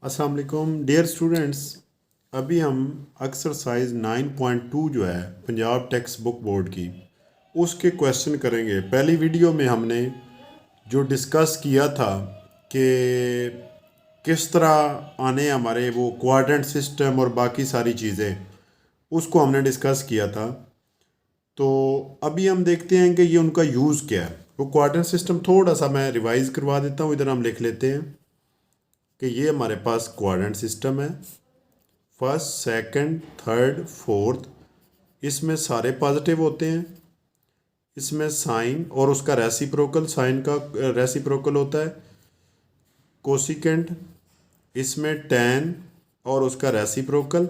अस्सलाम वालेकुम dear students. अभी हम एक्सरसाइज 9.2 जो है पंजाब टेक्स्ट बुक बोर्ड की उसके क्वेश्चन करेंगे। पहली वीडियो में हमने जो डिस्कस किया था कि किस तरह आने हमारे वो क्वाड्रेंट सिस्टम और बाकी सारी चीज़ें, उसको हमने डिस्कस किया था। तो अभी हम देखते हैं कि ये उनका यूज़ क्या है। वो क्वाड्रेंट सिस्टम थोड़ा सा मैं रिवाइज़ करवा देता हूँ। इधर हम लिख लेते हैं कि ये हमारे पास क्वाड्रेंट सिस्टम है, फर्स्ट सेकंड थर्ड फोर्थ। इसमें सारे पॉजिटिव होते हैं। इसमें साइन और उसका रेसिप्रोकल, साइन का रेसिप्रोकल होता है कोसिकेंट। इसमें टेन और उसका रेसिप्रोकल।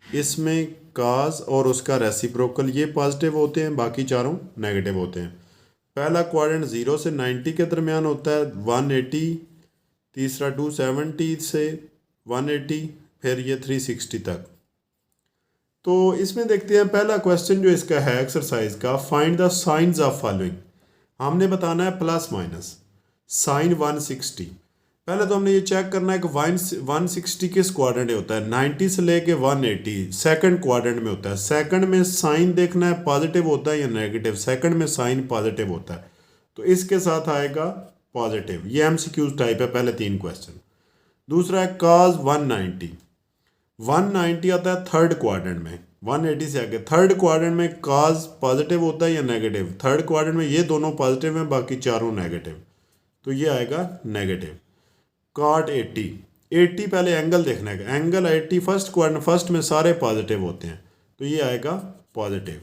इसमें काज और उसका रेसिप्रोकल, ये पॉजिटिव होते हैं, बाकी चारों नेगेटिव होते हैं। पहला क्वाड्रेंट 0 से 90 के दरमियान होता है, 180। तीसरा 270 से 180, फिर ये 360 तक। तो इसमें देखते हैं पहला क्वेश्चन जो इसका है एक्सरसाइज का, find the science of following. हमने बताना है प्लस माइनस साइन 160। पहले तो हमने ये चेक करना है कि 160 किस क्वाड्रेंट में होता है। 90 से लेके 180 सेकंड क्वाड्रेंट में होता है। सेकंड में साइन देखना है पॉजिटिव होता है या नेगेटिव। सेकंड में साइन पॉजिटिव होता है तो इसके साथ आएगा पॉजिटिव। ये एमसीक्यूज टाइप है, पहले 3 क्वेश्चन। दूसरा है काज 190। 190 आता है थर्ड क्वाड्रेंट में, 180 से आगे। थर्ड क्वाड्रेंट में काज पॉजिटिव होता है या नेगेटिव। थर्ड क्वाड्रेंट में ये दोनों पॉजिटिव हैं, बाकी चारों नेगेटिव, तो ये आएगा नेगेटिव। कॉट 80, 80 पहले एंगल देखना है। एंगल 80 फर्स्ट क्वाड्रेंट, फर्स्ट में सारे पॉजिटिव होते हैं तो ये आएगा पॉजिटिव।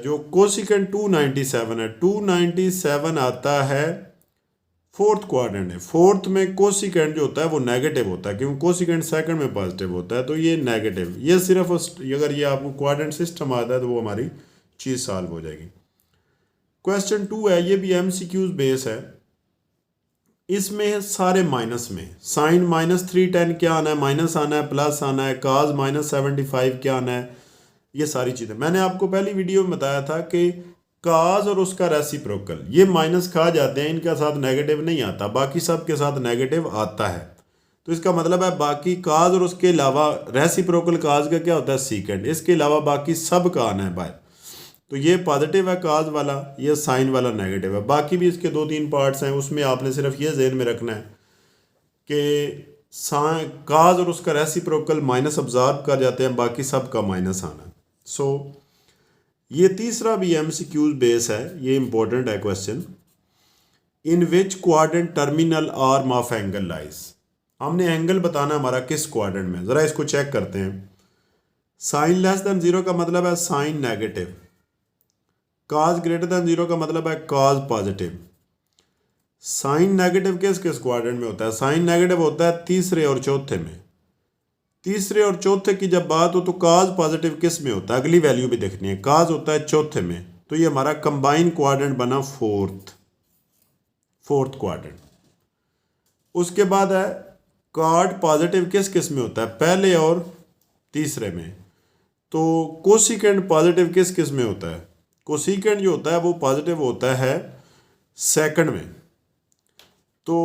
जो कोसिकेंट 297 है, 297 आता है फोर्थ क्वाड्रेंट है। फोर्थ में कोसिकेंट जो होता है वो नेगेटिव होता है, क्योंकि कोसिकेंट सेकंड में पॉजिटिव होता है तो ये नेगेटिव। ये सिर्फ अगर ये आपको क्वाड्रेंट सिस्टम आता है तो वो हमारी चीज़ सॉल्व हो जाएगी। क्वेश्चन 2 है, ये भी एमसीक्यूज बेस है। इसमें है सारे माइनस में। साइन -310 क्या आना है, माइनस आना है, प्लस आना है। काज -75 क्या आना है, ये सारी चीज़ें मैंने आपको पहली वीडियो में बताया था कि काज और उसका रेसिप्रोकल ये माइनस खा जाते हैं, इनका साथ नेगेटिव नहीं आता, बाकी सब के साथ नेगेटिव आता है। तो इसका मतलब है बाकी काज और उसके अलावा रेसिप्रोकल काज का क्या होता है सीकेंड, इसके अलावा बाकी सब का आना है बाय। तो ये पॉजिटिव है काज वाला, ये साइन वाला नेगेटिव है। बाकी भी इसके 2-3 पार्ट्स हैं, उसमें आपने सिर्फ ये जहन में रखना है कि काज और उसका रेसिप्रोकल माइनस ऑब्जॉर्व कर जाते हैं, बाकी सब का माइनस आना है। सो ये तीसरा भी एमसीक्यूज बेस है, ये इंपॉर्टेंट है question. In which quadrant terminal arm of angle lies. हमने एंगल बताना हमारा किस क्वाड्रेंट में, ज़रा इसको चेक करते हैं। साइन लेस देन 0 का मतलब है साइन नेगेटिव। काज ग्रेटर देन 0 का मतलब है काज पॉजिटिव। साइन नेगेटिव किस किस क्वाड्रेंट में होता है, साइन नेगेटिव होता है तीसरे और चौथे में। तीसरे और चौथे की जब बात हो तो काज पॉजिटिव किस में होता है, अगली वैल्यू भी देखनी है। काज होता है चौथे में, तो ये हमारा कंबाइन क्वाड्रेंट बना फोर्थ क्वाड्रेंट। उसके बाद है कॉट पॉजिटिव किस किस में होता है, पहले और तीसरे में। तो कोसिकेंट पॉजिटिव किस किस में होता है, कोसिकेंट जो होता है वो पॉजिटिव होता है सेकंड में। तो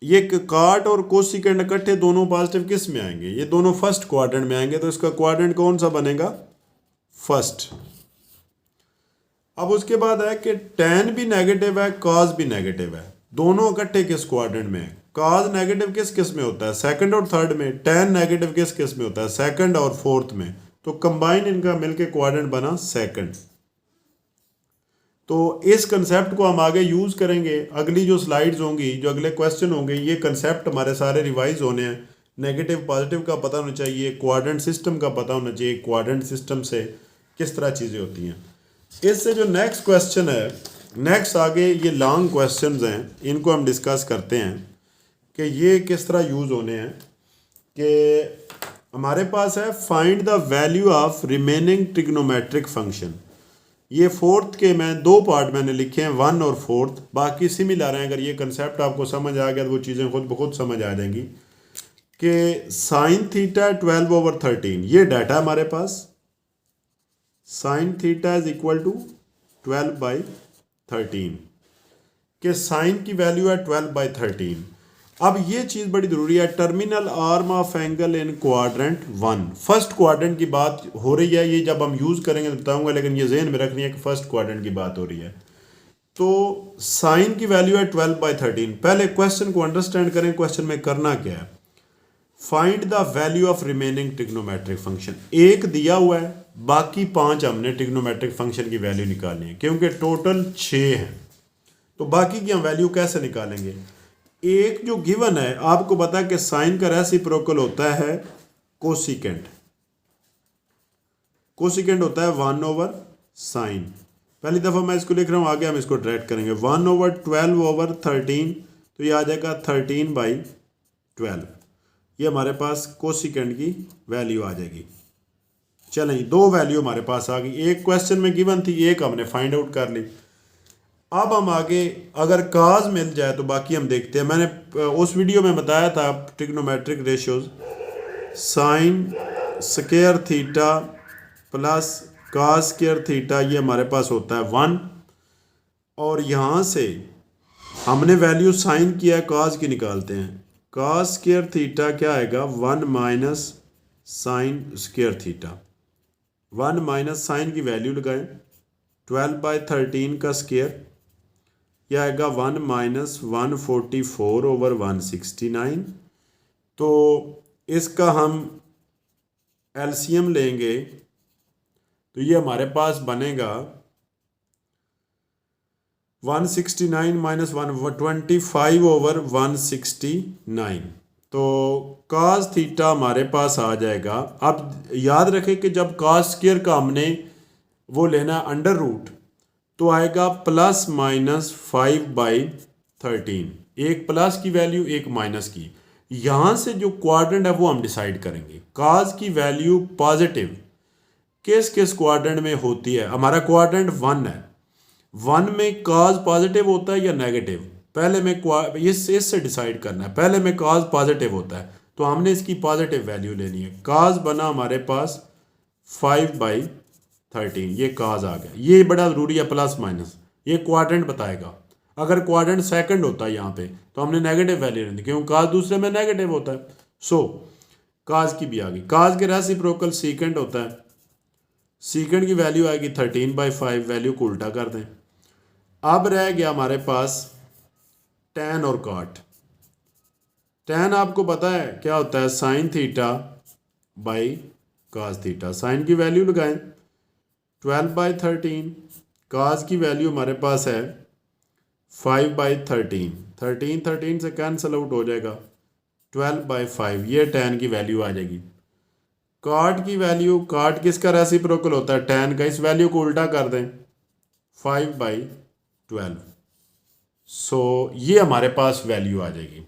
ये कॉट और कोसिकेंट इकट्ठे दोनों पॉजिटिव किस में आएंगे, ये दोनों फर्स्ट क्वाड्रेंट में आएंगे, तो इसका क्वाड्रेंट कौन सा बनेगा, फर्स्ट। अब उसके बाद है कि टेन भी नेगेटिव है, कॉज भी नेगेटिव है, दोनों इकट्ठे किस क्वाड्रेंट में है। कॉज नेगेटिव किस किस में होता है, सेकंड और थर्ड में। टेन नेगेटिव किस किस में होता है, सेकंड और फोर्थ में। तो कंबाइन इनका मिलके क्वाड्रेंट बना सेकंड। तो इस कंसेप्ट को हम आगे यूज़ करेंगे। अगली जो स्लाइड्स होंगी, जो अगले क्वेश्चन होंगे, ये कंसेप्ट हमारे सारे रिवाइज होने हैं। नेगेटिव पॉजिटिव का पता होना चाहिए, क्वाड्रेंट सिस्टम का पता होना चाहिए, क्वाड्रेंट सिस्टम से किस तरह चीज़ें होती हैं। इससे जो नेक्स्ट क्वेश्चन है, नेक्स्ट आगे ये लॉन्ग क्वेश्चंस हैं, इनको हम डिस्कस करते हैं कि ये किस तरह यूज़ होने हैं। कि हमारे पास है find the value of remaining trigonometric function. ये फोर्थ के मैं 2 पार्ट मैंने लिखे हैं, 1 और 4, बाकी सिमिलर हैं। अगर ये कंसेप्ट आपको समझ आ गया तो वो चीज़ें खुद ब खुद समझ आ जाएंगी। कि साइन थीटा 12/13, ये डाटा हमारे पास। Sine theta is equal to 12/13, कि साइन की वैल्यू है 12/13। अब ये चीज़ बड़ी ज़रूरी है, terminal arm of angle in quadrant 1, first quadrant की बात हो रही है। ये जब हम यूज़ करेंगे तो बताऊंगा, लेकिन ये जहन में रखनी है कि फर्स्ट क्वाड्रेंट की बात हो रही है। तो साइन की वैल्यू है 12/13। पहले क्वेश्चन को अंडरस्टैंड करें, क्वेश्चन में करना क्या है। Find the value of remaining trigonometric function. एक दिया हुआ है, बाकी 5 हमने ट्रिग्नोमेट्रिक फंक्शन की वैल्यू निकालनी है, क्योंकि टोटल 6 है। तो बाकी की हम वैल्यू कैसे निकालेंगे। एक जो गिवन है, आपको पता है कि साइन का रेसिप्रोकल होता है कोसिकेंट। कोसिकेंट होता है 1/sin। पहली दफ़ा मैं इसको लिख रहा हूँ, आगे हम इसको डायरेक्ट करेंगे। 1/12/13, तो ये आ जाएगा 13/12। ये हमारे पास कोसिकेंट की वैल्यू आ जाएगी। चलें, 2 वैल्यू हमारे पास आ गई। एक क्वेश्चन में गिवन थी, एक हमने फाइंड आउट कर ली। अब हम आगे अगर काज मिल जाए तो बाकी हम देखते हैं। मैंने उस वीडियो में बताया था trigonometric ratios, sign square theta plus काज स्क्वायर थीटा, ये हमारे पास होता है 1। और यहाँ से हमने वैल्यू साइन की है, काज की निकालते हैं। काज स्क्वायर थीटा क्या आएगा, 1 - साइन स्क्वायर थीटा। 1 - साइन की वैल्यू लगाएं, 12/13 का स्क्वायर, यह आएगा 1 - 144/169। तो इसका हम एलसीएम लेंगे तो ये हमारे पास बनेगा 169 - 125/169। तो काज थीटा हमारे पास आ जाएगा। अब याद रखें कि जब काज स्क्वायर का हमने वो लेना अंडर रूट, तो आएगा ±5/13। एक प्लस की वैल्यू, एक माइनस की। यहाँ से जो क्वाड्रेंट है वो हम डिसाइड करेंगे। काज की वैल्यू पॉजिटिव किस किस क्वाड्रेंट में होती है। हमारा क्वाड्रेंट 1 है, 1 में काज पॉजिटिव होता है या नेगेटिव, पहले में इससे डिसाइड करना है। पहले में काज पॉजिटिव होता है, तो हमने इसकी पॉजिटिव वैल्यू लेनी है। काज बना हमारे पास 5/13, ये काज आ गया। ये बड़ा ज़रूरी है, प्लस माइनस, ये क्वाड्रेंट बताएगा। अगर क्वाड्रेंट सेकंड होता है यहाँ पे, तो हमने नेगेटिव वैल्यू लेनी, क्योंकि काज दूसरे में नेगेटिव होता है। सो काज की भी आ गई। काज के रेसिप्रोकल सीकेंड होता है, सीकेंड की वैल्यू आएगी 13/5। वैल्यू को उल्टा कर दें। अब रह गया हमारे पास टैन और काट। टैन आपको पता है क्या होता है, sine theta by cos theta. Sine की वैल्यू लगाएं 12/13, काज की वैल्यू हमारे पास है 5/13। 13 से कैंसिल आउट हो जाएगा, 12/5, ये टैन की वैल्यू आ जाएगी। काट की वैल्यू, काट किसका रेसिप्रोकल होता है, टैन का। इस वैल्यू को उल्टा कर दें, 5/12। सो ये हमारे पास वैल्यू आ जाएगी।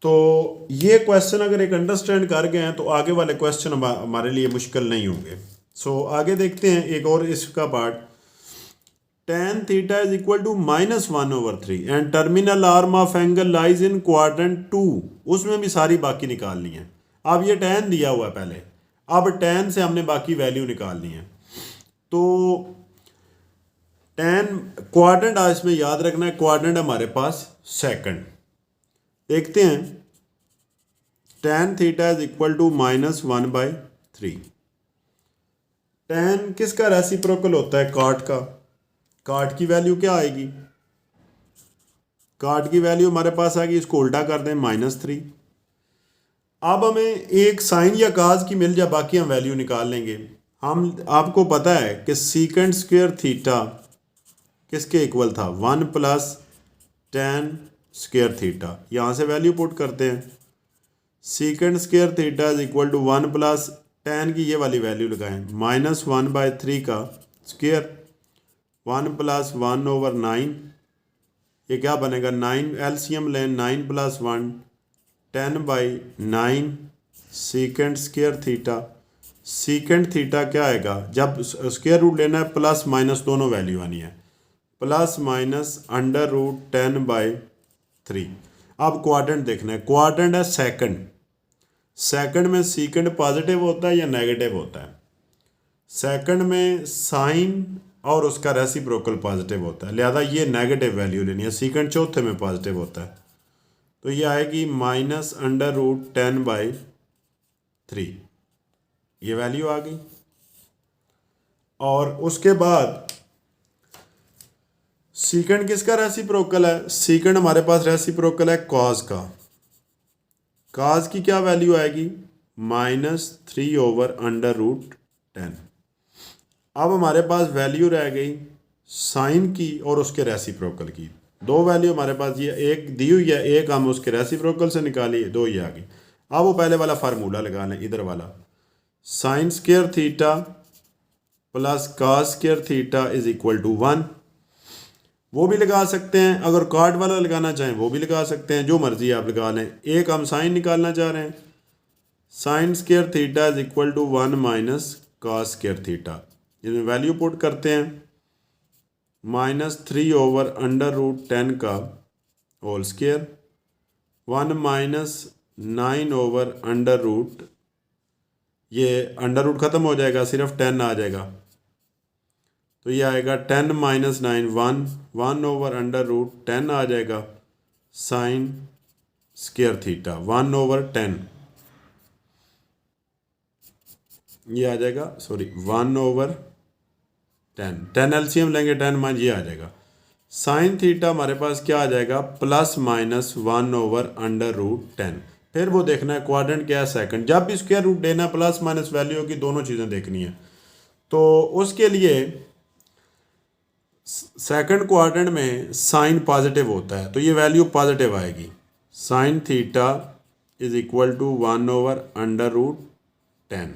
तो ये क्वेश्चन अगर एक अंडरस्टैंड कर गए हैं तो आगे वाले क्वेश्चन हमारे लिए मुश्किल नहीं होंगे। सो आगे देखते हैं एक और इसका part. tan theta is equal to -1/3 and terminal arm of angle lies in quadrant 2। उसमें भी सारी बाकी निकालनी है। अब ये tan दिया हुआ है पहले, अब tan से हमने बाकी वैल्यू निकालनी है। तो tan क्वाड्रेंट इसमें याद रखना है, क्वाड्रेंट हमारे पास सेकंड। देखते हैं, tan theta is equal to -1/3। tan किसका रेसिप्रोकल होता है, काट का। काट की वैल्यू क्या आएगी, काट की वैल्यू हमारे पास आएगी, इसको उल्टा कर दें, -3। अब हमें एक साइन या काज की मिल जाए, बाकी हम वैल्यू निकाल लेंगे। हम आपको पता है कि सीकेंट स्क्वायर थीटा किसके इक्वल था, 1 + tan स्क्वायर थीटा। यहाँ से वैल्यू पुट करते हैं, secant square theta is equal to 1 + tan की ये वाली वैल्यू लगाएं, -1/3 का स्क्वायर, 1 + 1/9। ये क्या बनेगा, 9 एलसीएम लें, 9 + 1 10/9 secant square theta. Secant theta क्या आएगा, जब स्क्वायर रूट लेना है प्लस माइनस दोनों वैल्यू आनी है, ±√10/3। अब क्वाड्रेंट देखना है, क्वाड्रेंट है सेकंड। सेकंड में सीकेंट पॉजिटिव होता है या नेगेटिव होता है। सेकंड में साइन और उसका रेसिप्रोकल पॉजिटिव होता है, लिहाजा ये नेगेटिव वैल्यू लेनी है। सीकेंट चौथे में पॉजिटिव होता है। तो ये आएगी -√10/3, ये वैल्यू आ गई। और उसके बाद सीकेंड किसका रेसिप्रोकल है? सीकेंड हमारे पास रेसिप्रोकल है कॉस का। कॉस की क्या वैल्यू आएगी? -3/√10। अब हमारे पास वैल्यू रह गई साइन की और उसके रेसिप्रोकल की। दो वैल्यू हमारे पास, ये एक दी हुई है, एक हम उसके रेसिप्रोकल से निकाली, दो ये आ गई। अब वो पहले वाला फार्मूला लगा लें, इधर वाला sine square theta plus cos square theta is equal to 1। वो भी लगा सकते हैं, अगर कॉट वाला लगाना चाहें वो भी लगा सकते हैं, जो मर्जी आप लगा लें। एक हम साइन निकालना चाह रहे हैं, sine square theta is equal to 1 minus cos square theta. इसमें वैल्यू पुट करते हैं, -3/√10 का होल स्क्वायर, 1 माइनस 9/√, ये अंडर रूट ख़त्म हो जाएगा, सिर्फ 10 आ जाएगा। तो ये आएगा 10 माइनस 9 1/√10 आ जाएगा साइन स्क्वायर थीटा 1/10, ये आ जाएगा, सॉरी 1/10, 10 एलसीएम लेंगे 10 माइनस ये आ जाएगा साइन थीटा हमारे पास क्या आ जाएगा +-1/√10। फिर वो देखना है क्वाड्रेंट क्या है सेकंड, जब भी स्क्वायर रूट देना प्लस माइनस वैल्यू की दोनों चीज़ें देखनी है। तो उसके लिए सेकंड क्वाड्रेंट में साइन पॉजिटिव होता है, तो ये वैल्यू पॉजिटिव आएगी, sine theta is equal to 1/√10।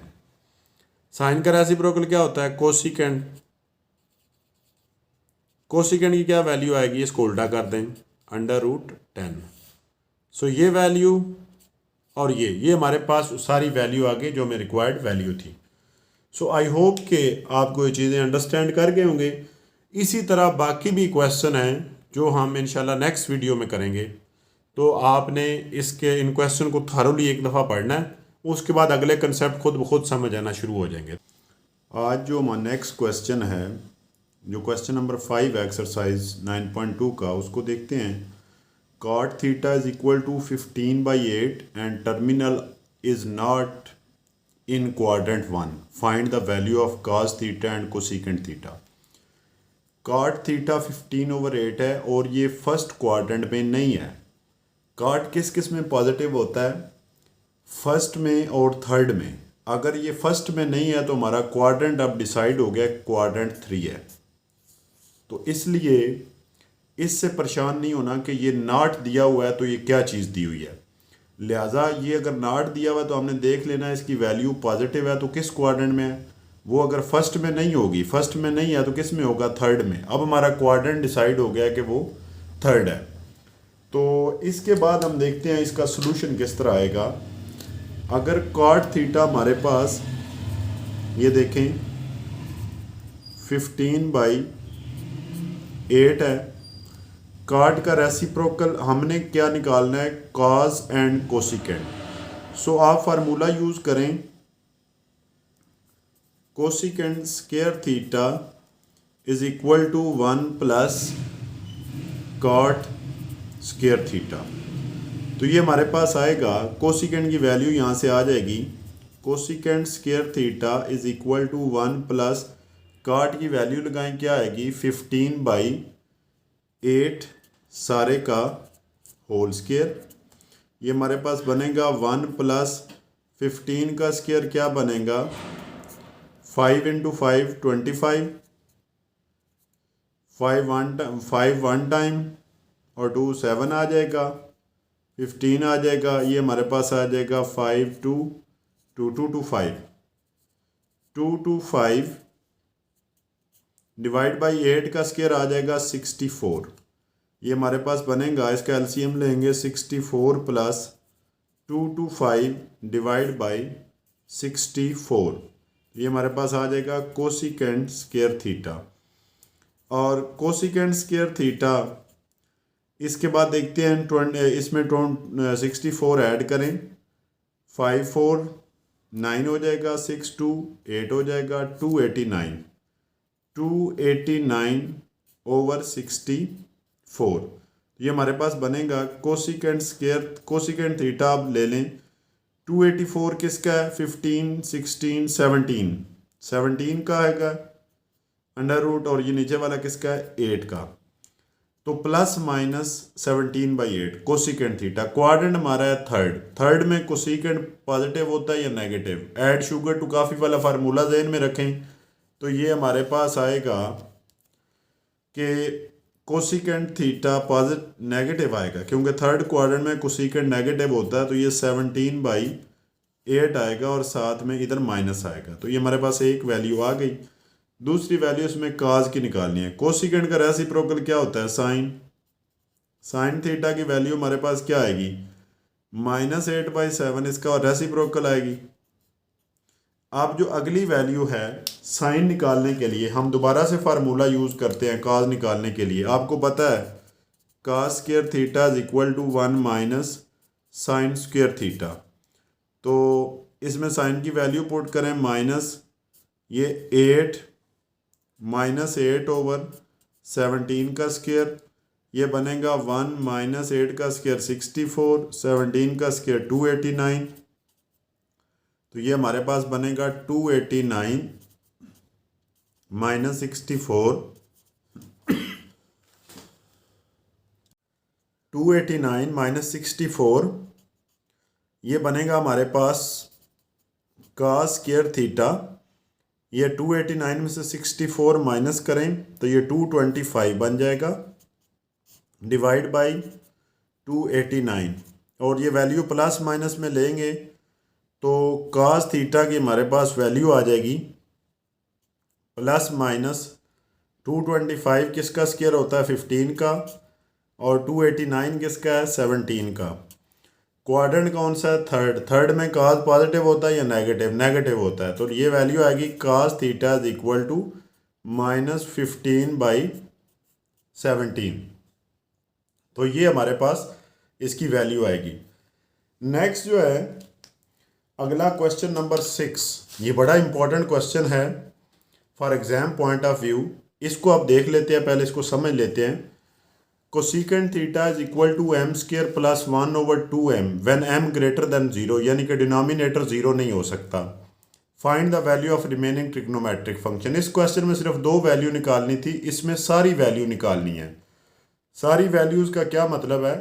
Sine का रेसिप्रोकल क्या होता है? कोसिकेंड। कोसिकेंड की क्या वैल्यू आएगी? इसको उल्टा कर दें, √10। सो ये वैल्यू और ये हमारे पास सारी वैल्यू आ गई जो हमें रिक्वायर्ड वैल्यू थी। सो आई होप कि आपको ये चीज़ें अंडरस्टैंड कर गए होंगे। इसी तरह बाकी भी क्वेश्चन हैं जो हम इंशाल्लाह नेक्स्ट वीडियो में करेंगे। तो आपने इन क्वेश्चन को थारोली एक दफ़ा पढ़ना है, उसके बाद अगले कंसेप्ट खुद ब खुद समझ आना शुरू हो जाएंगे। आज जो हमारा नेक्स्ट क्वेश्चन है, जो क्वेश्चन नंबर 5 एक्सरसाइज 9.2 का, उसको देखते हैं। cot theta is equal to 15/8 and terminal is not in quadrant 1, find the value of cos theta and cosecant theta. cot theta 15/8 है और ये फर्स्ट क्वाड्रेंट में नहीं है। cot किस किस में पॉजिटिव होता है? फर्स्ट में और थर्ड में। अगर ये फर्स्ट में नहीं है तो हमारा क्वाड्रेंट अब डिसाइड हो गया क्वाड्रेंट 3 है। तो इसलिए इससे परेशान नहीं होना कि ये नॉट दिया हुआ है तो ये क्या चीज़ दी हुई है। लिहाजा ये अगर नॉट दिया हुआ है तो हमने देख लेना है इसकी वैल्यू पॉजिटिव है तो किस क्वाड्रेंट में है। वो अगर फर्स्ट में नहीं होगी, फर्स्ट में नहीं है तो किस में होगा? थर्ड में। अब हमारा क्वाड्रेंट डिसाइड हो गया कि वो थर्ड है। तो इसके बाद हम देखते हैं इसका सोल्यूशन किस तरह आएगा। अगर cot थीटा हमारे पास ये देखें 15/8 है, cot का रेसिप्रोकल हमने क्या निकालना है? cos and cosecant. सो आप फार्मूला यूज़ करें, cosecant square theta is equal to 1 plus cot square theta. तो ये हमारे पास आएगा, कोसिकेंड की वैल्यू यहाँ से आ जाएगी, cosecant square theta is equal to 1 plus cot की वैल्यू लगाएं, क्या आएगी? 15/8 सारे का होल स्क्वायर। ये हमारे पास बनेगा 1 प्लस 15 का स्क्वायर क्या बनेगा? 5 × 5 25, 5 1 टाइम और 2 7 आ जाएगा, 15 आ जाएगा। ये हमारे पास आ जाएगा 5 2 2 2 2 5 2 2 5 डिवाइड बाई 8 का स्क्वायर आ जाएगा 64। ये हमारे पास बनेगा, इसका एलसीएम लेंगे 64 प्लस 2 2 5 डिवाइड बाई 64। ये हमारे पास आ जाएगा कोसिकेंड स्क्वायर थीटा। और कोसिकेंड स्क्वायर थीटा इसके बाद देखते हैं इसमें 64 ऐड करें, 5 4 9 हो जाएगा, 6 2 8 हो जाएगा, 289/64। तो ये हमारे पास बनेगा कोसिकेंट स्क्वायर, कोसिकेंट थीटा आप ले लें, 284 किसका है, 15, 16, 17, 17 का हैगा अंडर रूट, और ये नीचे वाला किसका है, 8 का। तो plus minus 17/8 cosecant theta. Quadrant हमारा है थर्ड, थर्ड में कोसिकेंट पॉजिटिव होता है या नेगेटिव। ऐड शुगर टू काफ़ी वाला फार्मूला जहन में रखें, तो ये हमारे पास आएगा कि कोसिकेंट थीटा पॉजिटिव नेगेटिव आएगा, क्योंकि थर्ड क्वाड्रेंट में कोसिकेंट नेगेटिव होता है, तो ये 17/8 आएगा और साथ में इधर माइनस आएगा। तो ये हमारे पास एक वैल्यू आ गई। दूसरी वैल्यू इसमें काज की निकालनी है। कोसिकेंट का रेसिप्रोकल क्या होता है, साइन। साइन थीटा की वैल्यू हमारे पास क्या आएगी, -8/7 इसका, और रेसिप्रोकल आएगी। अब जो अगली वैल्यू है साइन निकालने के लिए हम दोबारा से फार्मूला यूज़ करते हैं काज निकालने के लिए। आपको पता है cos square theta is equal to 1 minus sine square theta. तो इसमें साइन की वैल्यू पुट करें, माइनस ये 8 -8/17 का स्क्वायर, ये बनेगा 1 - 8 का स्क्वायर 64, 17 का स्क्वायर 289। तो ये हमारे पास बनेगा 289 - 64, 289 - 64, ये बनेगा हमारे पास काज स्क्वायर थीटा। ये 289 में से 64 माइनस करें तो ये 225 बन जाएगा, डिवाइड बाई 289, और ये वैल्यू प्लस माइनस में लेंगे तो काज थीटा की हमारे पास वैल्यू आ जाएगी प्लस माइनस 225 किसका स्क्वायर होता है, 15 का, और 289 किसका है, 17 का। क्वाड्रेंट कौन सा है, थर्ड। थर्ड में काज पॉजिटिव होता है या नेगेटिव, नेगेटिव होता है। तो ये वैल्यू आएगी cause theta is equal to -15/17। तो ये हमारे पास इसकी वैल्यू आएगी। नेक्स्ट जो है अगला क्वेश्चन नंबर 6, ये बड़ा इंपॉर्टेंट क्वेश्चन है for exam point of view. इसको आप देख लेते हैं, पहले इसको समझ लेते हैं। Cosecant theta is equal to m square plus 1/2m when m greater than 0, यानी कि डिनोमिनेटर 0 नहीं हो सकता। Find the value of remaining trigonometric function. इस क्वेश्चन में सिर्फ 2 वैल्यू निकालनी थी, इसमें सारी वैल्यू निकालनी है। सारी वैल्यूज़ का क्या मतलब है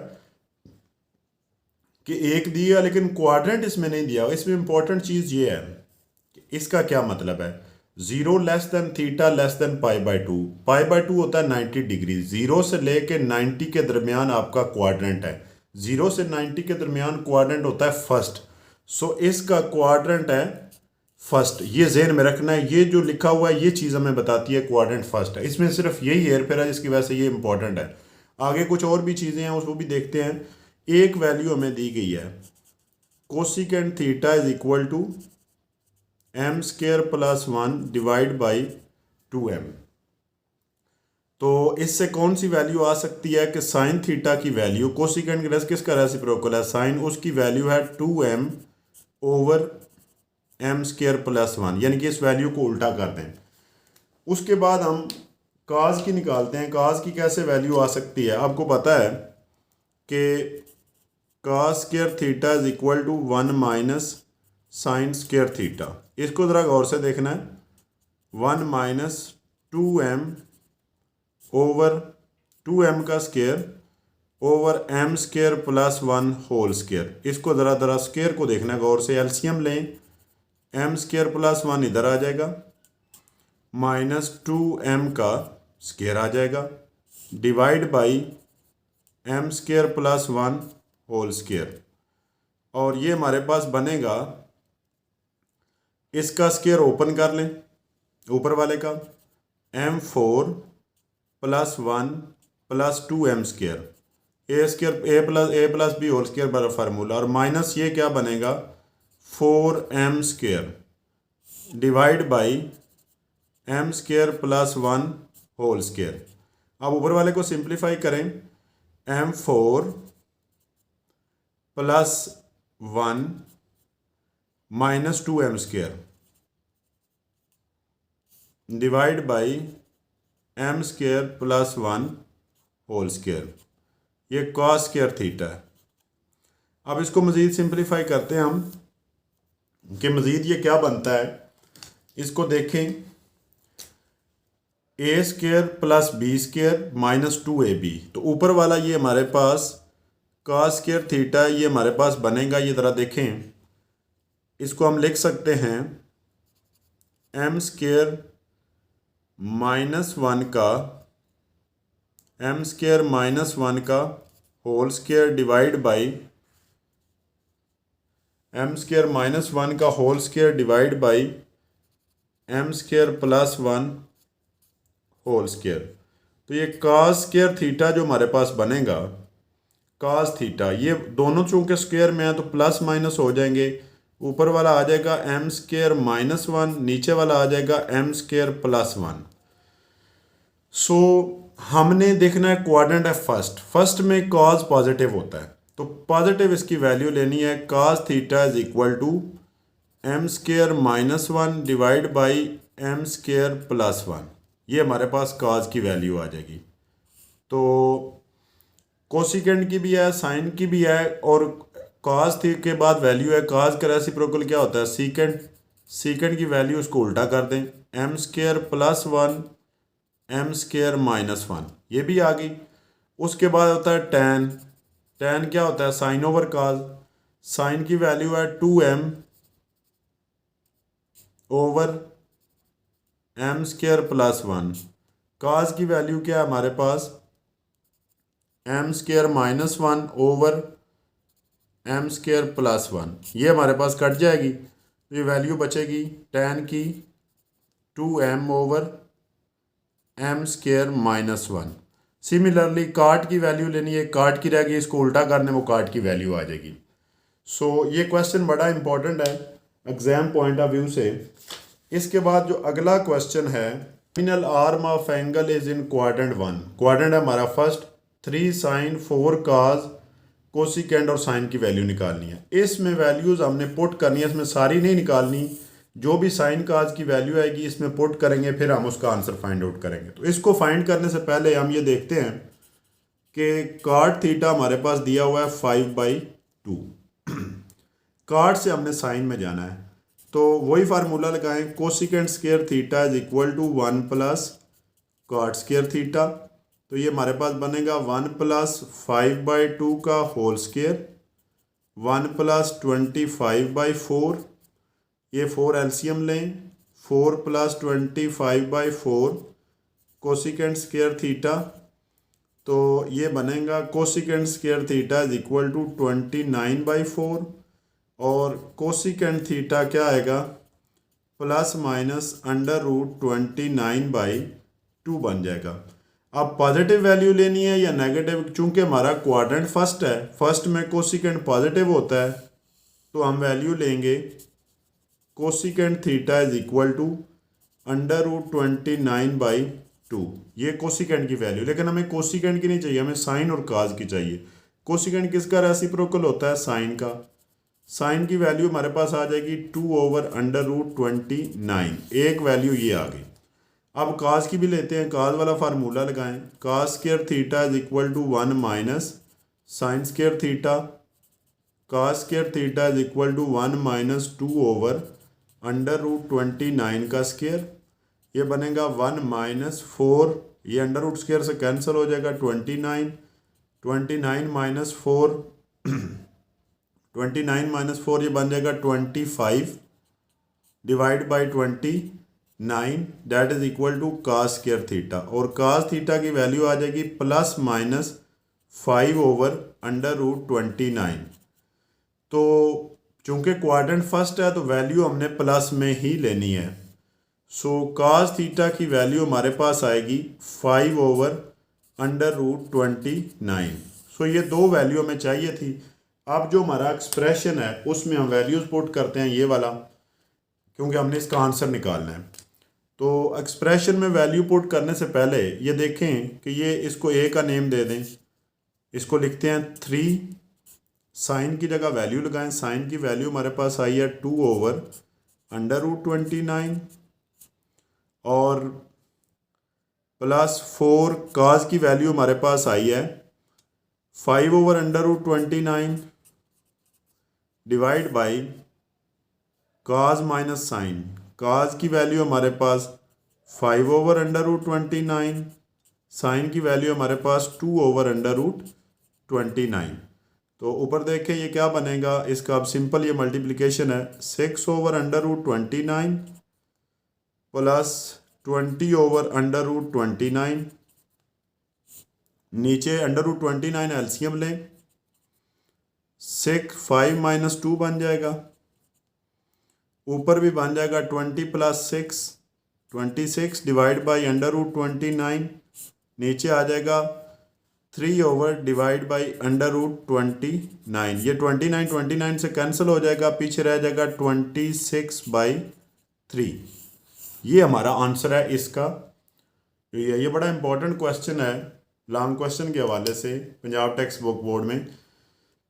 कि एक दिया लेकिन क्वाड्रेंट इसमें नहीं दिया। इसमें इंपॉर्टेंट चीज़ ये है कि इसका क्या मतलब है। 0 less than theta less than π/2, π/2 होता है 90 डिग्री। 0 से लेके 90 के दरमियान आपका क्वाड्रेंट है, 0 से 90 के दरमियान क्वाड्रेंट होता है फर्स्ट। सो इसका क्वाड्रेंट है फर्स्ट, ये जेहन में रखना है। ये जो लिखा हुआ है ये चीज़ हमें बताती है क्वाड्रेंट फर्स्ट है। इसमें सिर्फ यही हेर फेर है जिसकी वजह से ये इंपॉर्टेंट है। आगे कुछ और भी चीज़ें हैं उसको भी देखते हैं। एक वैल्यू हमें दी गई है, cosecant theta is equal to m square plus 1 divide by 2m। तो इससे कौन सी वैल्यू आ सकती है कि साइन थीटा की वैल्यू, कोसिकेंट की रेस किसका रेसिप्रोकल है, साइन, उसकी वैल्यू है 2m/m स्क्वायर प्लस 1, यानी कि इस वैल्यू को उल्टा कर दें। उसके बाद हम काज की निकालते हैं। काज की कैसे वैल्यू आ सकती है, आपको पता है कि cos square theta is equal to 1 minus sine square theta. इसको ज़रा गौर से देखना है। 1 माइनस 2m/2m का square over m square plus 1 whole square. इसको ज़रा स्क्वायर को देखना है गौर से। एलसीएम लें, m स्क्वायर प्लस 1 इधर आ जाएगा, माइनस 2m का स्क्वायर आ जाएगा, divide by m square plus 1 whole square. और ये हमारे पास बनेगा, इसका स्क्वायर ओपन कर लें ऊपर वाले का, m4 plus 1 plus 2m square, A plus B whole square बराबर फार्मूला, और माइनस ये क्या बनेगा 4m square divide by m square plus 1 whole square. अब ऊपर वाले को सिंप्लीफाई करें, m4 plus 1 minus 2m square divide by m square plus 1 whole square. ये कॉस स्क्वायर थीटा है। अब इसको मज़ीद सिंप्लीफाई करते हैं हम कि मज़ीद ये क्या बनता है। इसको देखें, A square plus B square minus 2ab, तो ऊपर वाला ये हमारे पास कॉस स्क्वायर थीटा ये हमारे पास बनेगा। ये ज़रा देखें, इसको हम लिख सकते हैं एम स्क्वायर माइनस वन का एम स्क्वायर माइनस वन का whole square divide by M square minus one का whole square divide by M square plus one whole square. तो ये कॉस स्क्वायर थीटा जो हमारे पास बनेगा, कॉस थीटा, ये दोनों चूंकि स्क्वायर में है तो प्लस माइनस हो जाएंगे। ऊपर वाला आ जाएगा एम स्क्वायर माइनस वन, नीचे वाला आ जाएगा एम स्क्वायर प्लस वन। सो हमने देखना है क्वाड्रेंट है फर्स्ट में कॉस पॉजिटिव होता है, तो पॉजिटिव इसकी वैल्यू लेनी है। Cos theta is equal to M square minus one divide by M square plus one. ये हमारे पास कॉस की वैल्यू आ जाएगी। तो कोसिकेंट की भी है, साइन की भी है, और कॉस थी के बाद वैल्यू है। कॉस का रेसिप्रोकल क्या होता है, सीकेंट। सीकेंट की वैल्यू उसको उल्टा कर दें, M square plus one M square minus one, ये भी आ गई। उसके बाद होता है टैन। टैन क्या होता है, साइन ओवर कॉस। साइन की वैल्यू है 2m over M square plus one. Cos की वैल्यू क्या है हमारे पास, M square minus one over M square plus one. ये हमारे पास कट जाएगी, तो ये वैल्यू बचेगी टैन की 2m over M square minus one. Similarly cot की वैल्यू लेनी है, काट की रहेगी, इसको उल्टा करने वो काट की वैल्यू आ जाएगी। सो ये क्वेश्चन बड़ा इंपॉर्टेंट है एग्जाम पॉइंट ऑफ व्यू से। इसके बाद जो अगला क्वेश्चन है, terminal arm of angle is in quadrant one. Quadrant है हमारा फर्स्ट, 3 साइन 4 कॉस, कोसिकेंट और साइन की वैल्यू निकालनी है। इसमें वैल्यूज हमने पुट करनी है, इसमें सारी नहीं निकालनी, जो भी साइन काज की वैल्यू आएगी इसमें पुट करेंगे, फिर हम उसका आंसर फाइंड आउट करेंगे। तो इसको फाइंड करने से पहले हम ये देखते हैं कि कॉट थीटा हमारे पास दिया हुआ है 5/2। कॉट से हमने साइन में जाना है, तो वही फार्मूला लगाएं, cosecant square theta is equal to 1 plus cot square theta. तो ये हमारे पास बनेगा 1 प्लस 5/2 का होल स्क्वायर, 1 प्लस 25/4, ये 4 एलसीएम लें, 4 प्लस 25/4 कोसिकेंट स्क्वायर थीटा। तो ये बनेगा cosecant square theta is equal to 29/4, और कोसिकेंट थीटा क्या आएगा, प्लस माइनस अंडर रूट 29/2 बन जाएगा। अब पॉजिटिव वैल्यू लेनी है या नेगेटिव, चूंकि हमारा क्वाड्रेंट फर्स्ट है, फर्स्ट में कोसिकेंट पॉजिटिव होता है, तो हम वैल्यू लेंगे cosecant theta is equal to under root 29/2। ये कोसिकेंट की वैल्यू, लेकिन हमें कोसिकेंट की नहीं चाहिए, हमें साइन और काज की चाहिए। कोसिकेंट किसका रेसिप्रोकल होता है, साइन का। साइन की वैल्यू हमारे पास आ जाएगी 2 ओवर अंडर रूट 29, एक वैल्यू ये आ गई। अब काज की भी लेते हैं, काज वाला फार्मूला लगाएं, cos square theta is equal to 1 minus sine square theta. Cos square theta is equal to 1 minus 2 over under root 29 का स्क्वायर। ये बनेगा 1 माइनस 4, ये अंडर रूट स्क्वायर से कैंसिल हो जाएगा, 29 माइनस 4 29 माइनस 4 ये बन जाएगा 25 divide by 29, that is equal to cos square theta. और कास थीटा की वैल्यू आ जाएगी plus minus 5 over under root 29। तो चूंकि क्वाड्रेंट फर्स्ट है तो वैल्यू हमने प्लस में ही लेनी है। सो कास थीटा की वैल्यू हमारे पास आएगी 5 ओवर अंडर रूट 29। सो ये दो वैल्यू हमें चाहिए थी। अब जो हमारा एक्सप्रेशन है उसमें हम वैल्यूज़ पुट करते हैं, ये वाला, क्योंकि हमने इसका आंसर निकालना है। तो एक्सप्रेशन में वैल्यू पुट करने से पहले ये देखें कि ये इसको ए का नेम दे दें, इसको लिखते हैं 3, साइन की जगह वैल्यू लगाएं। साइन की वैल्यू हमारे पास आई है 2 ओवर अंडर रूट 29 और प्लस 4 काज की वैल्यू हमारे पास आई है 5/√29 divide by cos minus sine. Cos की वैल्यू हमारे पास 5/√29, साइन की वैल्यू हमारे पास 2/√29। तो ऊपर देखें ये क्या बनेगा, इसका अब सिंपल ये मल्टीप्लिकेशन है, 6/√29 प्लस 20/√29। नीचे √29 एलसीएम लें, 5 - 2 बन जाएगा, ऊपर भी बन जाएगा 20 + 6 26 डिवाइड बाई √29। नीचे आ जाएगा 3 डिवाइड बाई √29। ये 29 से कैंसिल हो जाएगा, पीछे रह जाएगा 26/3। ये हमारा आंसर है इसका। ये बड़ा इंपॉर्टेंट क्वेश्चन है लॉन्ग क्वेश्चन के हवाले से पंजाब टेक्स्ट बुक बोर्ड में।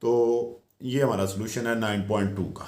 तो ये हमारा सोल्यूशन है 9.2 का।